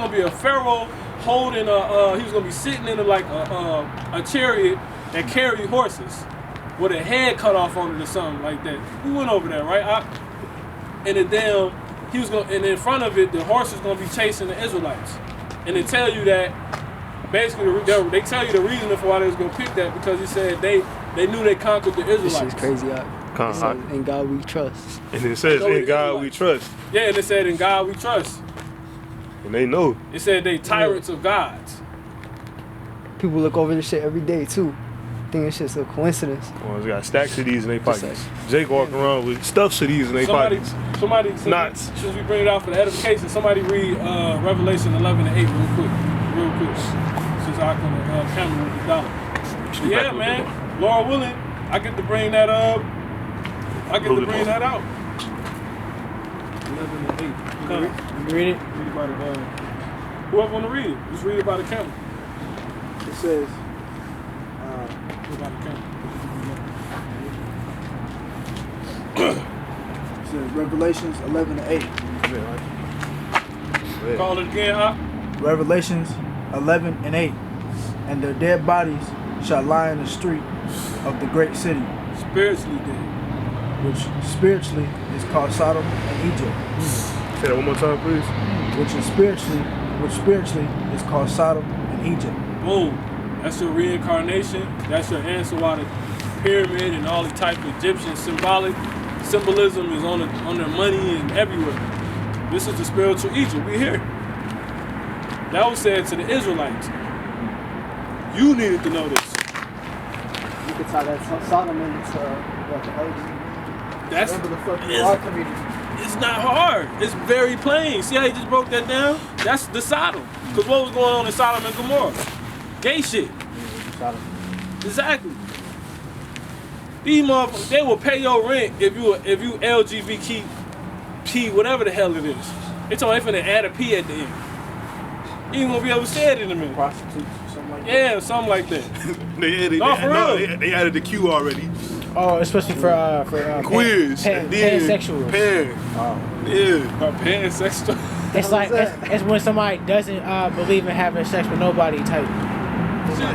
gonna be a pharaoh holding he was gonna be sitting in a chariot that carried horses with a head cut off on it or something like that. We went over there, right? And in front of it, the horse is gonna be chasing the Israelites. And they tell you that basically they tell you the reason for why they was gonna pick that, because he said they knew they conquered the Israelites. This is crazy. In God we trust. And it says in God we trust. Yeah, and it said in God we trust. And they know. It said they tyrants of gods. People look over this shit every day too. Think it's just a coincidence. Well, they got stacks of these in their pockets. Jake walking around with stuffs of these in their pockets. Somebody, since we bring it out for the edification, somebody read Revelation 11 and 8 real quick. Since I can camera with the dollar. Yeah, man. Lord willing, I get to bring that up. I get to bring that out. 11 and 8. You read it? Read about it. Whoever want to read it, just read it by the camera. It says, By the camera. it says Revelations 11 and 8. Yeah. Call it again, huh? Revelations 11 and 8. And their dead bodies shall lie in the street of the great city, Spiritually dead. which spiritually is called Sodom and Egypt. Say that one more time, please. Which spiritually is called Sodom and Egypt. Boom. That's your reincarnation. That's your answer why the pyramid and all the type of Egyptian symbolism is on their money and everywhere. This is the spiritual Egypt. We here. That was said to the Israelites. You needed to know this. You could tie that Sodom into what the LGBT. That's Whatever the fuck you are community. It's not hard. It's very plain. See how he just broke that down? That's the Sodom. Because what was going on in Sodom and Gomorrah? Gay shit. Sodom. Exactly. These motherfuckers, they will pay your rent if you LGBT, whatever the hell it is. They told me they finna add a P at the end. You ain't gonna be able to say it in a minute. Prostitutes, something like that. Yeah, something like that. They added the Q already. Oh, especially for Queers. pansexuals. Pansexual. It's like it's when somebody doesn't believe in having sex with nobody type.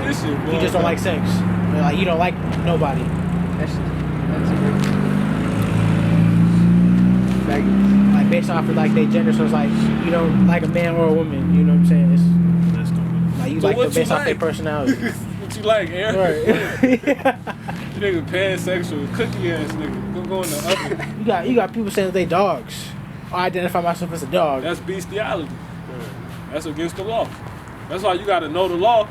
This shit, You just don't like sex. Like you don't like nobody. That's like based off of like their gender, so it's like you don't like a man or a woman. You know what I'm saying? It's like you So like them based you off their like? personality. What you like, Aaron? Right. You nigga pansexual, cookie ass nigga. Go in the oven. You got people saying that they dogs. I identify myself as a dog. That's bestiality. That's against the law. That's why you gotta know the law.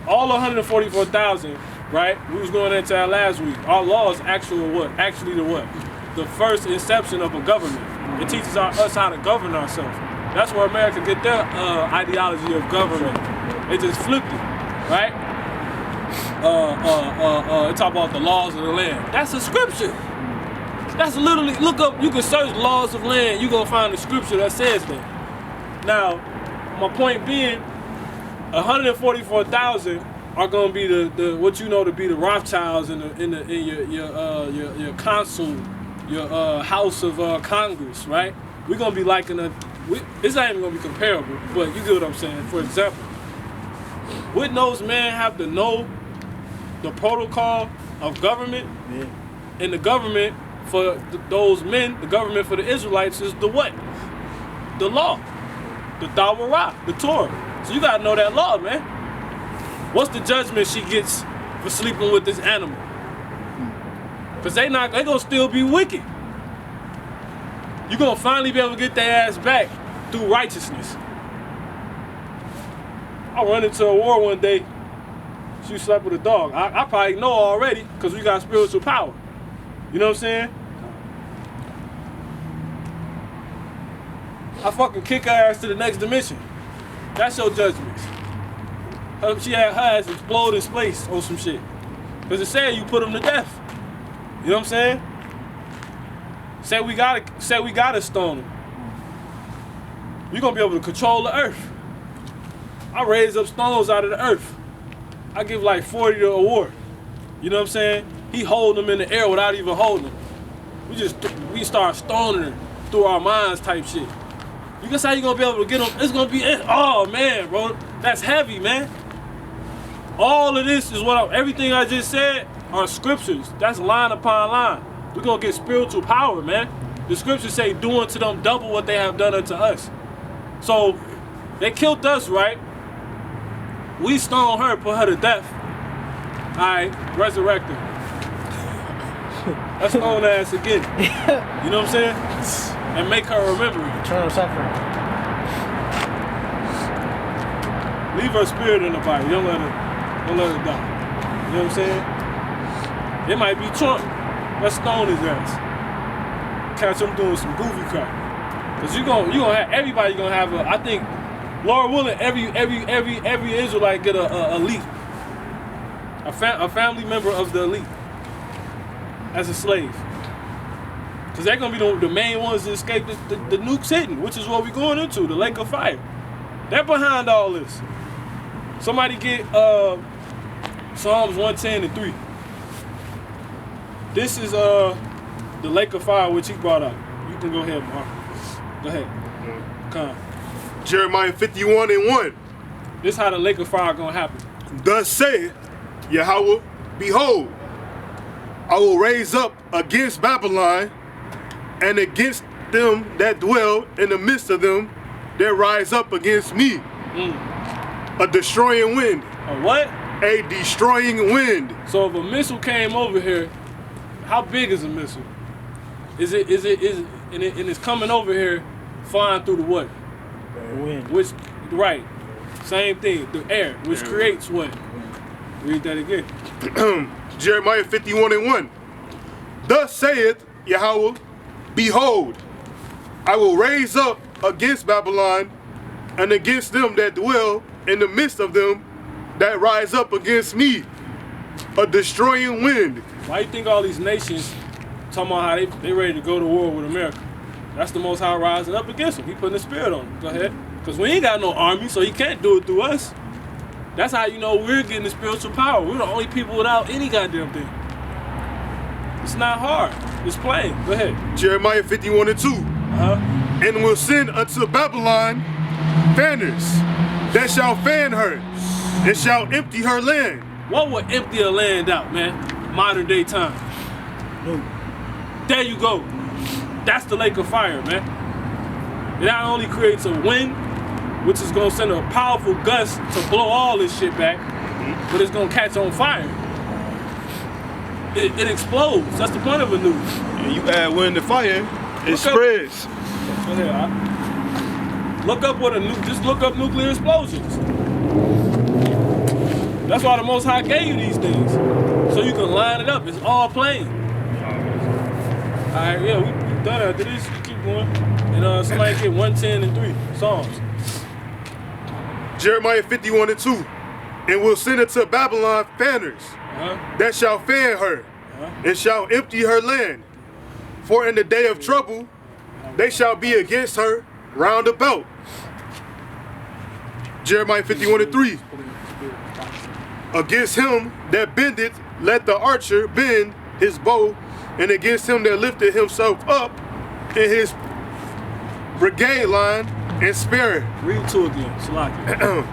All 144,000, right? We was going into that last week. Our law is actually the first inception of a government. It teaches us how to govern ourselves. That's where America get their ideology of government. They just flipped it, right? They talk about the laws of the land. That's a scripture. That's literally, look up, you can search laws of land, you're gonna find the scripture that says that. Now, my point being, 144,000 are gonna be the what you know to be the Rothschilds in your consul, your House of Congress, right? We're gonna be like it's not even gonna be comparable, but you get what I'm saying. For example, wouldn't those men have to know the protocol of government? Yeah. And the government for those men, the government for the Israelites is the what? The law, the Torah, the Torah. So you gotta know that law, man. What's the judgment she gets for sleeping with this animal? Cause they gonna still be wicked. You gonna finally be able to get their ass back through righteousness. I run into a war one day. She slept with a dog. I probably know already because we got spiritual power. You know what I'm saying? I fucking kick her ass to the next dimension. That's your judgment. She had her ass explode in space or some shit. Because it said you put them to death. You know what I'm saying? Say we gotta stone them. You're gonna be able to control the earth. I raise up stones out of the earth. I give like 40 to a war. You know what I'm saying? He hold them in the air without even holding them. We start stoning her through our minds type shit. You guess how you gonna be able to get them? It's gonna be, oh man, bro, that's heavy, man. All of this is everything I just said are scriptures. That's line upon line. We're gonna get spiritual power, man. The scriptures say, do unto them double what they have done unto us. So, they killed us, right? We stoned her, put her to death. All right, resurrect her. Let's stone her ass again. You know what I'm saying? And make her remember it. Eternal suffering. Leave her spirit in the body. Don't let her die. You know what I'm saying? It might be Trump. Let's stone his ass. Catch him doing some goofy crap. Cause you gonna have everybody gonna have I think, Lord willing, every Israelite get a elite, a family member of the elite as a slave. Cause they're gonna be the main ones to escape the nukes hitting, which is what we're going into, the lake of fire. They're behind all this. Somebody get Psalms 110:3. This is the lake of fire which he brought up. You can go ahead, Mark. Go ahead. Come. Jeremiah 51:1. This is how the lake of fire gonna happen. Thus saith Yahweh, behold, I will raise up against Babylon and against them that dwell in the midst of them that rise up against me. A destroying wind. A what? A destroying wind. So if a missile came over here, how big is a missile? Is it and it's coming over here flying through the what? Wind. Which, right, same thing, the air, which creates what? Read that again. Jeremiah 51:1. Thus saith Yahweh, behold, I will raise up against Babylon and against them that dwell in the midst of them that rise up against me, a destroying wind. Why you think all these nations talking about how they ready to go to war with America? That's the Most High rising up against them. He putting the spirit on them. Go ahead. Because we ain't got no army, so he can't do it through us. That's how you know we're getting the spiritual power. We're the only people without any goddamn thing. It's not hard. It's plain. Go ahead. Jeremiah 51:2. And will send unto Babylon fanners that shall fan her and shall empty her land. What would empty a land out, man? Modern day time. There you go. That's the lake of fire, man. It not only creates a wind, which is gonna send a powerful gust to blow all this shit back, but it's gonna catch on fire. It explodes. That's the point of a nuke. And you add wind to fire, it spreads. Go ahead, look up what just look up nuclear explosions. That's why the Most High gave you these things. So you can line it up. It's all plain. Alright, yeah, we done after this. Keep going. And somebody get 110:3 Psalms. Jeremiah 51:2. And will send it to Babylon fanners that shall fan her and shall empty her land. For in the day of trouble they shall be against her round about. Jeremiah 51:3. Against him that bendeth, let the archer bend his bow, and against him that lifted himself up in his brigade line and spare it. Read 2 again, Salaki.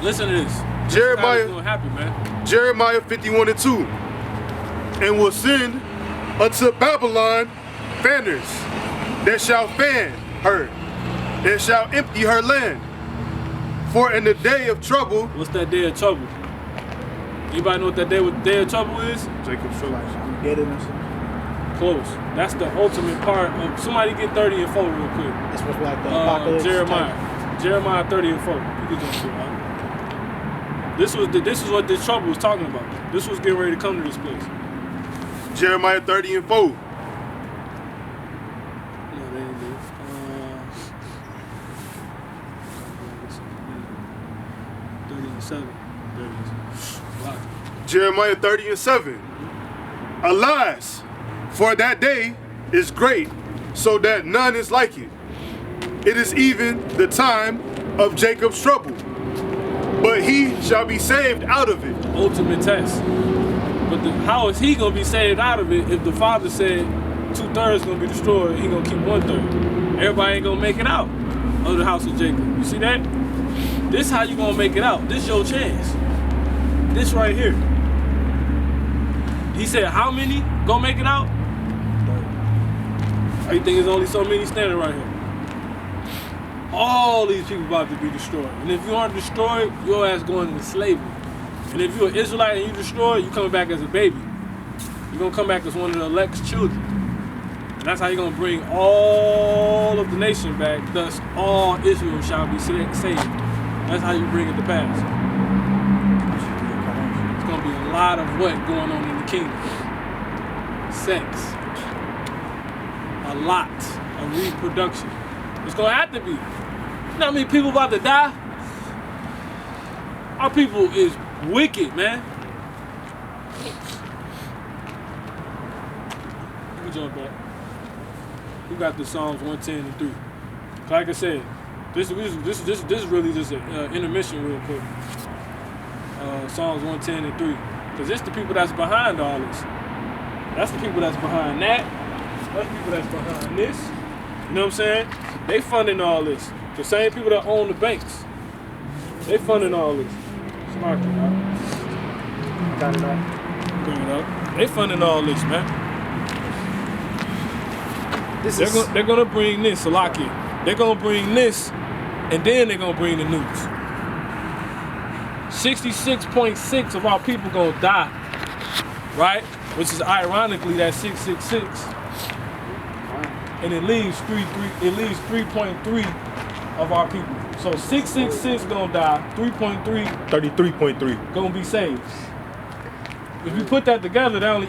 Listen to this. Jeremiah, gonna happen, man. Jeremiah 51:2. And will send unto Babylon fanners that shall fan her and shall empty her land. For in the day of trouble. What's that day of trouble? Anybody know what that day of trouble is? Jacob's trouble. Close. That's the ultimate part of. Somebody get 30 and 4 real quick. That's what's like the apocalypse. Jeremiah 30 and 4. You can jump to it. This is what this trouble was talking about. This was getting ready to come to this place. Jeremiah 30:4. No, they didn't do it. 30:7. There it is. Wow. Jeremiah 30:7. Alas, for that day is great, so that none is like it. It is even the time of Jacob's trouble, but he shall be saved out of it. Ultimate test. But how is he gonna be saved out of it if the Father said 2/3 gonna be destroyed, he gonna keep 1/3? Everybody ain't gonna make it out of the house of Jacob. You see that? This how you gonna make it out. This your chance. This right here. He said, how many gonna make it out? Or you think there's only so many standing right here? All these people about to be destroyed. And if you aren't destroyed, your ass going into slavery. And if you're an Israelite and you destroyed, you coming back as a baby. You're gonna come back as one of the elect's children. And that's how you're gonna bring all of the nation back. Thus, all Israel shall be saved. That's how you bring it to pass. It's gonna be a lot of what going on in the kingdom. Sex. A lot of reproduction. It's gonna have to be. You know how many people about to die? Our people is wicked, man. Let me jump back. We got the Psalms 110 and 3. Like I said, this is really just an intermission real quick. Psalms 110 and 3. Because it's the people that's behind all this. That's the people that's behind that. That's the people that's behind this. You know what I'm saying? They funding all this. The same people that own the banks. They funding all this. Smart, right? Got it up. Bring it up. They funding all this, man. They're gonna bring this, Salaki. They're gonna bring this, and then they're gonna bring the news. 66.6 of our people gonna die, right? Which is ironically that 666, and it leaves 3.3 of our people. So 666 gonna die, 3.3, 33.3. gonna be saved. If you put that together, that only